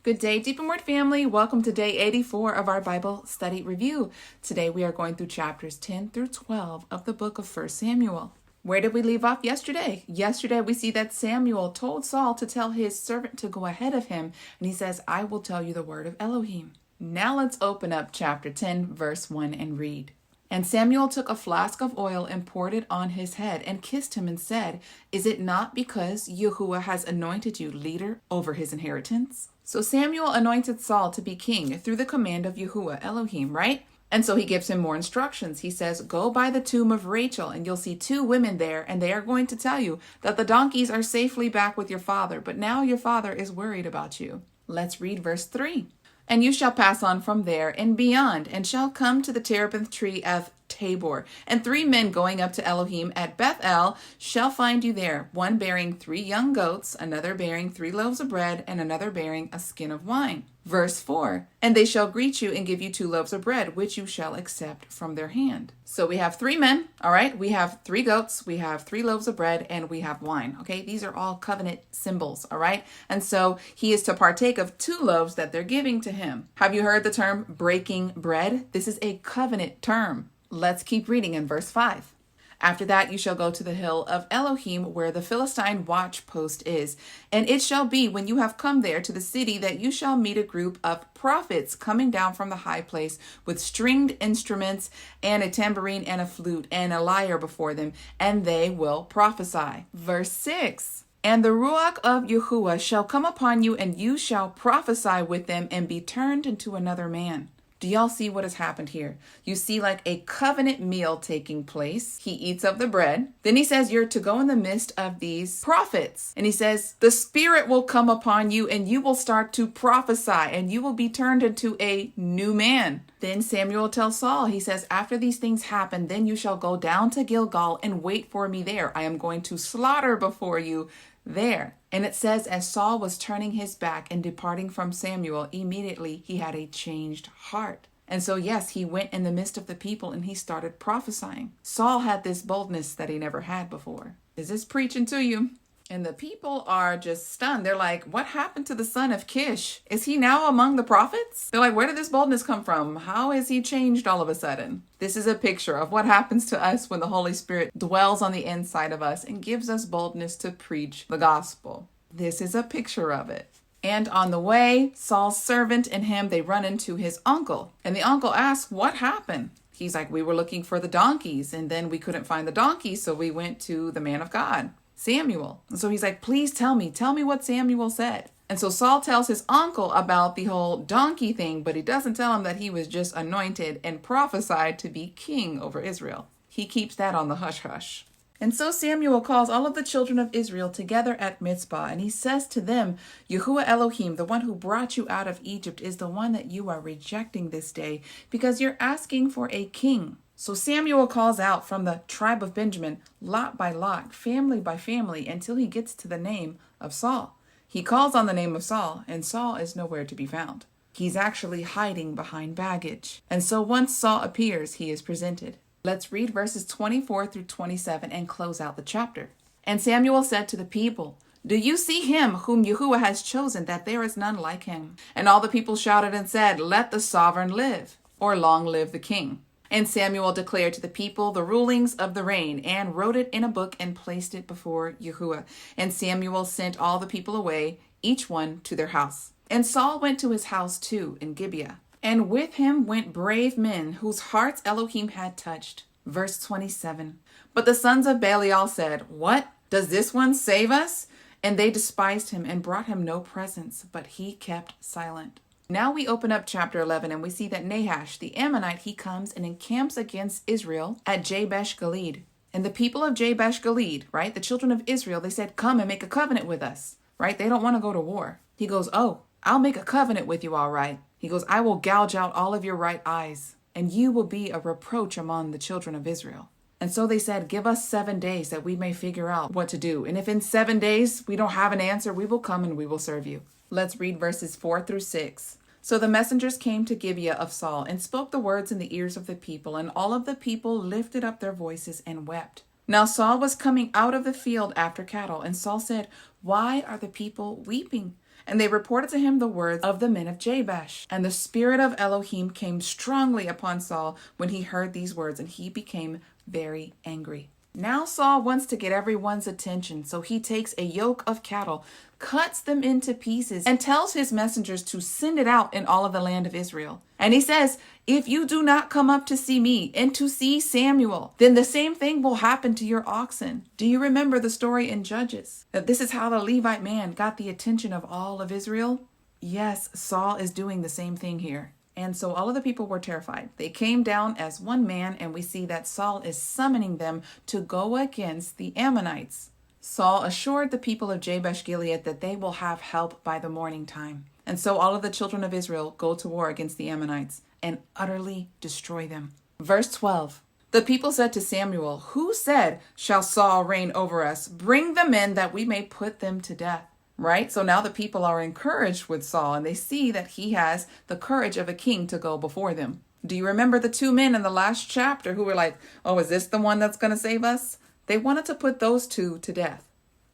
Good day, Deep and Word family. Welcome to day 84 of our Bible study review. Today we are going through chapters 10 through 12 of the book of 1 Samuel. Where did we leave off yesterday? Yesterday we see that Samuel told Saul to tell his servant to go ahead of him, and he says, I will tell you the word of Elohim. Now let's open up chapter 10, verse 1 and read. And Samuel took a flask of oil and poured it on his head and kissed him and said, Is it not because Yahuah has anointed you leader over his inheritance? So Samuel anointed Saul to be king through the command of Yahuah Elohim, right? And so he gives him more instructions. He says, go by the tomb of Rachel and you'll see two women there, and they are going to tell you that the donkeys are safely back with your father, but now your father is worried about you. Let's read verse 3. And you shall pass on from there and beyond, and shall come to the terebinth tree of Tabor. And 3 men going up to Elohim at Bethel shall find you there, one bearing 3 young goats, another bearing 3 loaves of bread, and another bearing a skin of wine. Verse 4, and they shall greet you and give you 2 loaves of bread, which you shall accept from their hand. So we have 3 men, all right? We have 3 goats, we have 3 loaves of bread, and we have wine, okay? These are all covenant symbols, all right? And so he is to partake of 2 loaves that they're giving to him. Have you heard the term breaking bread? This is a covenant term. Let's keep reading in verse 5. After that you shall go to the hill of Elohim, where the Philistine watch post is. And it shall be, when you have come there to the city, that you shall meet a group of prophets coming down from the high place with stringed instruments and a tambourine and a flute and a lyre before them, and they will prophesy. Verse 6. And the Ruach of Yahuah shall come upon you, and you shall prophesy with them and be turned into another man. Do y'all see what has happened here? You see like a covenant meal taking place. He eats of the bread. Then he says you're to go in the midst of these prophets. And he says the Spirit will come upon you and you will start to prophesy and you will be turned into a new man. Then Samuel tells Saul, he says, after these things happen, then you shall go down to Gilgal and wait for me there. I am going to slaughter before you there. And it says, as Saul was turning his back and departing from Samuel, immediately he had a changed heart. And so, yes, he went in the midst of the people and he started prophesying. Saul had this boldness that he never had before. Is this preaching to you? And the people are just stunned. They're like, what happened to the son of Kish? Is he now among the prophets? They're like, where did this boldness come from? How has he changed all of a sudden? This is a picture of what happens to us when the Holy Spirit dwells on the inside of us and gives us boldness to preach the gospel. This is a picture of it. And on the way, Saul's servant and him, they run into his uncle. And the uncle asks, what happened? He's like, we were looking for the donkeys and then we couldn't find the donkeys. So we went to the man of God, Samuel. And so he's like, please tell me what Samuel said. And so Saul tells his uncle about the whole donkey thing, but he doesn't tell him that he was just anointed and prophesied to be king over Israel. He keeps that on the hush-hush. And so Samuel calls all of the children of Israel together at Mizpah, and he says to them, Yahuah Elohim, the one who brought you out of Egypt, is the one that you are rejecting this day, because you're asking for a king. So Samuel calls out from the tribe of Benjamin, lot by lot, family by family, until he gets to the name of Saul. He calls on the name of Saul, and Saul is nowhere to be found. He's actually hiding behind baggage. And so once Saul appears, he is presented. Let's read verses 24 through 27 and close out the chapter. And Samuel said to the people, do you see him whom Yahuah has chosen, that there is none like him? And all the people shouted and said, let the sovereign live, or long live the king. And Samuel declared to the people the rulings of the reign, and wrote it in a book and placed it before Yahuah. And Samuel sent all the people away, each one to their house. And Saul went to his house too in Gibeah. And with him went brave men whose hearts Elohim had touched. Verse 27. But the sons of Belial said, what? Does this one save us? And they despised him and brought him no presents, but he kept silent. Now we open up chapter 11 and we see that Nahash, the Ammonite, he comes and encamps against Israel at Jabesh Gilead. And the people of Jabesh Gilead, right, the children of Israel, they said, come and make a covenant with us, right? They don't want to go to war. He goes, oh, I'll make a covenant with you, all right. He goes, I will gouge out all of your right eyes, and you will be a reproach among the children of Israel. And so they said, give us 7 days that we may figure out what to do. And if in 7 days we don't have an answer, we will come and we will serve you. Let's read verses 4 through 6. So the messengers came to Gibeah of Saul and spoke the words in the ears of the people, and all of the people lifted up their voices and wept. Now Saul was coming out of the field after cattle, and Saul said, why are the people weeping? And they reported to him the words of the men of Jabesh. And the spirit of Elohim came strongly upon Saul when he heard these words, and he became very angry. Now Saul wants to get everyone's attention, so he takes a yoke of cattle, cuts them into pieces, and tells his messengers to send it out in all of the land of Israel. And he says, if you do not come up to see me and to see Samuel, then the same thing will happen to your oxen. Do you remember the story in Judges? That this is how the Levite man got the attention of all of Israel? Yes, Saul is doing the same thing here. And so all of the people were terrified. They came down as one man, and we see that Saul is summoning them to go against the Ammonites. Saul assured the people of Jabesh Gilead that they will have help by the morning time. And so all of the children of Israel go to war against the Ammonites and utterly destroy them. Verse 12. The people said to Samuel, who said, shall Saul reign over us? Bring the men that we may put them to death. Right? So now the people are encouraged with Saul, and they see that he has the courage of a king to go before them. Do you remember the two men in the last chapter who were like, oh, is this the one that's going to save us? They wanted to put those two to death.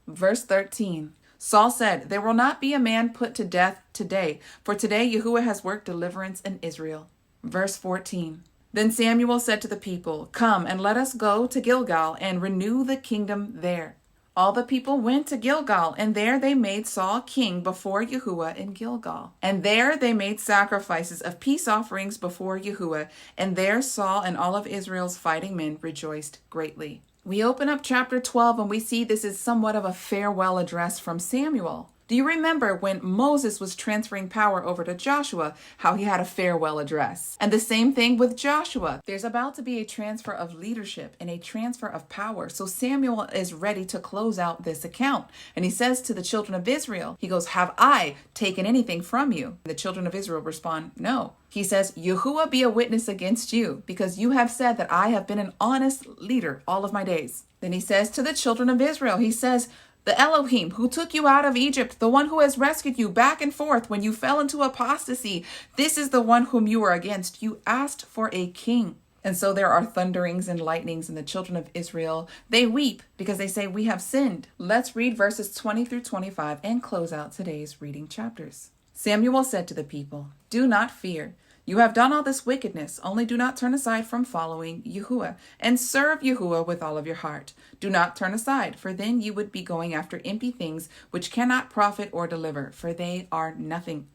Verse 13. Saul said, there will not be a man put to death today, for today Yahuah has worked deliverance in Israel. Verse 14. Then Samuel said to the people, come and let us go to Gilgal and renew the kingdom there. All the people went to Gilgal, and there they made Saul king before Yahuah in Gilgal. And there they made sacrifices of peace offerings before Yahuah, and there Saul and all of Israel's fighting men rejoiced greatly. We open up chapter 12, and we see this is somewhat of a farewell address from Samuel. Do you remember when Moses was transferring power over to Joshua, how he had a farewell address? And the same thing with Joshua. There's about to be a transfer of leadership and a transfer of power. So Samuel is ready to close out this account. And he says to the children of Israel, he goes, have I taken anything from you? The children of Israel respond, no. He says, Yahuah be a witness against you, because you have said that I have been an honest leader all of my days. Then he says to the children of Israel, he says, the Elohim who took you out of Egypt, the one who has rescued you back and forth when you fell into apostasy, this is the one whom you were against. You asked for a king. And so there are thunderings and lightnings, and the children of Israel, they weep because they say, we have sinned. Let's read verses 20 through 25 and close out today's reading chapters. Samuel said to the people, do not fear. You have done all this wickedness, only do not turn aside from following Yahuah, and serve Yahuah with all of your heart. Do not turn aside, for then you would be going after empty things which cannot profit or deliver, for they are nothing.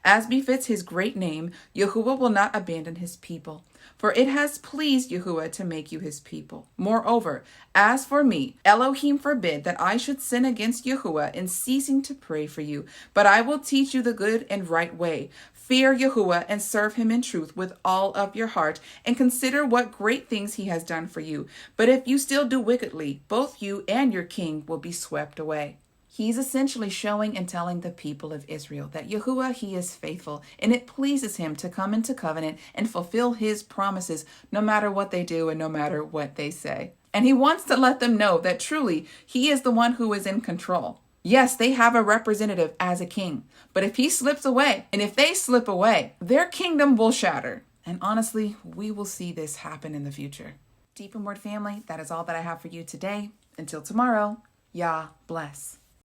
As befits his great name, Yahuah will not abandon his people, for it has pleased Yahuah to make you his people. Moreover, as for me, Elohim forbid that I should sin against Yahuah in ceasing to pray for you, but I will teach you the good and right way. Fear Yahuah and serve him in truth with all of your heart, and consider what great things he has done for you. But if you still do wickedly, both you and your king will be swept away. He's essentially showing and telling the people of Israel that Yahuah, he is faithful, and it pleases him to come into covenant and fulfill his promises no matter what they do and no matter what they say. And he wants to let them know that truly he is the one who is in control. Yes, they have a representative as a king, but if he slips away, and if they slip away, their kingdom will shatter. And honestly, we will see this happen in the future. Deep in Word family, that is all that I have for you today. Until tomorrow, Yah bless.